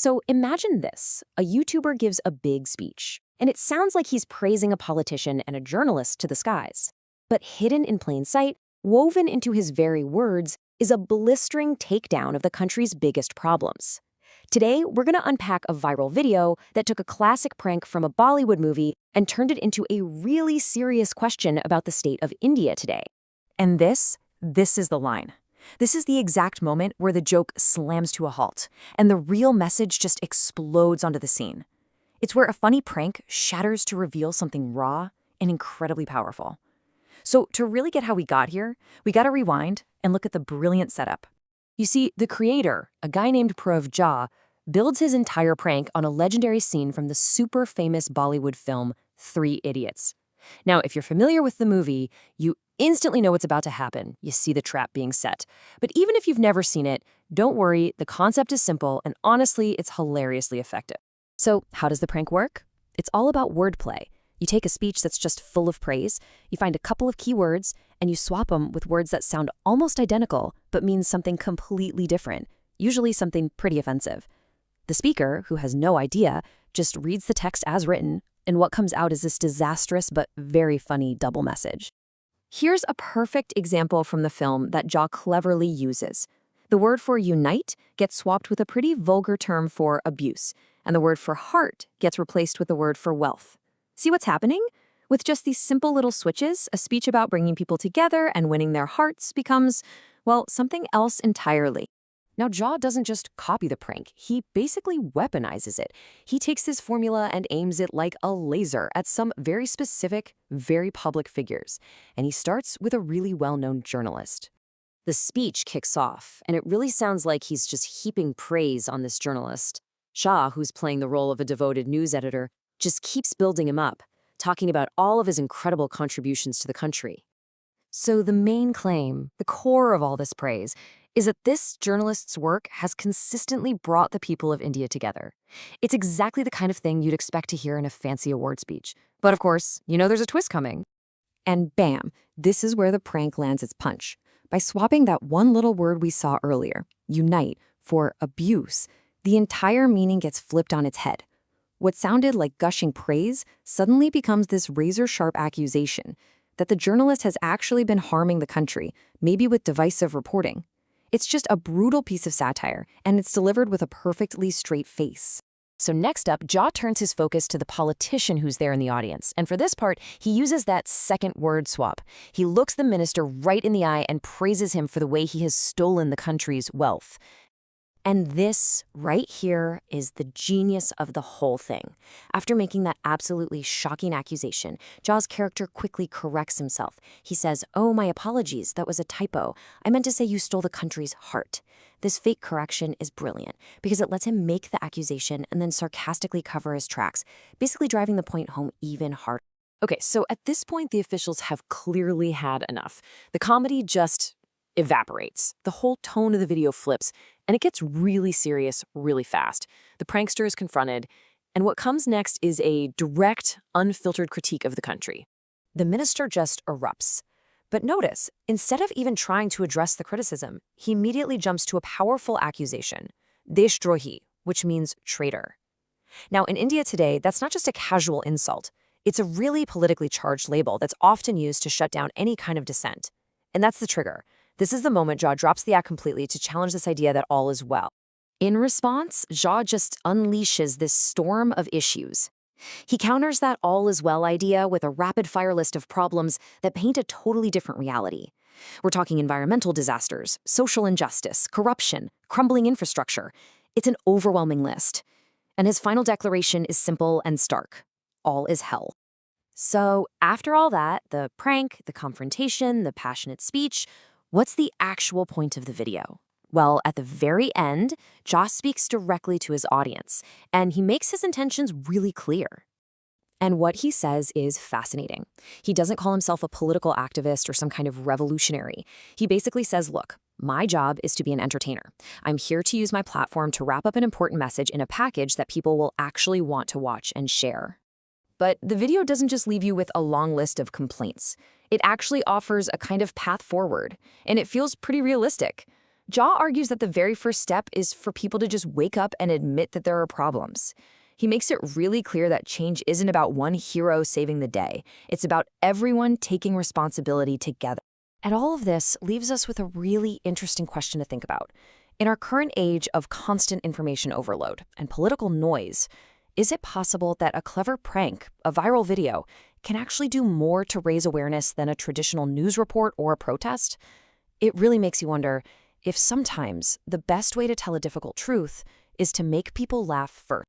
So imagine this. A YouTuber gives a big speech, and it sounds like he's praising a politician and a journalist to the skies. But hidden in plain sight, woven into his very words, is a blistering takedown of the country's biggest problems. Today, we're going to unpack a viral video that took a classic prank from a Bollywood movie and turned it into a really serious question about the state of India today. And this is the line. This is the exact moment where the joke slams to a halt, and the real message just explodes onto the scene. It's where a funny prank shatters to reveal something raw and incredibly powerful. So to really get how we got here, we gotta rewind and look at the brilliant setup. You see, the creator, a guy named Prav Jha, builds his entire prank on a legendary scene from the super famous Bollywood film Three Idiots. Now, if you're familiar with the movie, you instantly know what's about to happen. You see the trap being set. But even if you've never seen it, don't worry, the concept is simple, and honestly, it's hilariously effective. So, how does the prank work? It's all about wordplay. You take a speech that's just full of praise, you find a couple of keywords, and you swap them with words that sound almost identical, but mean something completely different, usually something pretty offensive. The speaker, who has no idea, just reads the text as written, and what comes out is this disastrous but very funny double message. Here's a perfect example from the film that Jha cleverly uses. The word for unite gets swapped with a pretty vulgar term for abuse, and the word for heart gets replaced with the word for wealth. See what's happening? With just these simple little switches, a speech about bringing people together and winning their hearts becomes, well, something else entirely. Now, Jha doesn't just copy the prank, he basically weaponizes it. He takes his formula and aims it like a laser at some very specific, very public figures. And he starts with a really well-known journalist. The speech kicks off, and it really sounds like he's just heaping praise on this journalist. Shah, who's playing the role of a devoted news editor, just keeps building him up, talking about all of his incredible contributions to the country. So the main claim, the core of all this praise, is that this journalist's work has consistently brought the people of India together. It's exactly the kind of thing you'd expect to hear in a fancy award speech. But of course, you know there's a twist coming. And bam, this is where the prank lands its punch. By swapping that one little word we saw earlier, unite, for abuse, the entire meaning gets flipped on its head. What sounded like gushing praise suddenly becomes this razor-sharp accusation that the journalist has actually been harming the country, maybe with divisive reporting. It's just a brutal piece of satire, and it's delivered with a perfectly straight face. So next up, Jha turns his focus to the politician who's there in the audience, and for this part, he uses that second word swap. He looks the minister right in the eye and praises him for the way he has stolen the country's wealth. And this, right here, is the genius of the whole thing. After making that absolutely shocking accusation, Jha's character quickly corrects himself. He says, "Oh, my apologies, that was a typo. I meant to say you stole the country's heart." This fake correction is brilliant because it lets him make the accusation and then sarcastically cover his tracks, basically driving the point home even harder. Okay, so at this point, the officials have clearly had enough. The comedy just evaporates. The whole tone of the video flips, and it gets really serious really fast. The prankster is confronted, and what comes next is a direct, unfiltered critique of the country. The minister just erupts. But notice, instead of even trying to address the criticism, he immediately jumps to a powerful accusation, Deshdrohi, which means traitor. Now, in India today, that's not just a casual insult. It's a really politically charged label that's often used to shut down any kind of dissent. And that's the trigger. This is the moment Jha drops the act completely to challenge this idea that all is well. In response, Jha just unleashes this storm of issues. He counters that all is well idea with a rapid-fire list of problems that paint a totally different reality. We're talking environmental disasters, social injustice, corruption, crumbling infrastructure. It's an overwhelming list. And his final declaration is simple and stark. All is hell. So after all that, the prank, the confrontation, the passionate speech, what's the actual point of the video? Well, at the very end, Jha speaks directly to his audience, and he makes his intentions really clear. And what he says is fascinating. He doesn't call himself a political activist or some kind of revolutionary. He basically says, look, my job is to be an entertainer. I'm here to use my platform to wrap up an important message in a package that people will actually want to watch and share. But the video doesn't just leave you with a long list of complaints. It actually offers a kind of path forward, and it feels pretty realistic. Jha argues that the very first step is for people to just wake up and admit that there are problems. He makes it really clear that change isn't about one hero saving the day. It's about everyone taking responsibility together. And all of this leaves us with a really interesting question to think about. In our current age of constant information overload and political noise, is it possible that a clever prank, a viral video, can actually do more to raise awareness than a traditional news report or a protest? It really makes you wonder if sometimes the best way to tell a difficult truth is to make people laugh first.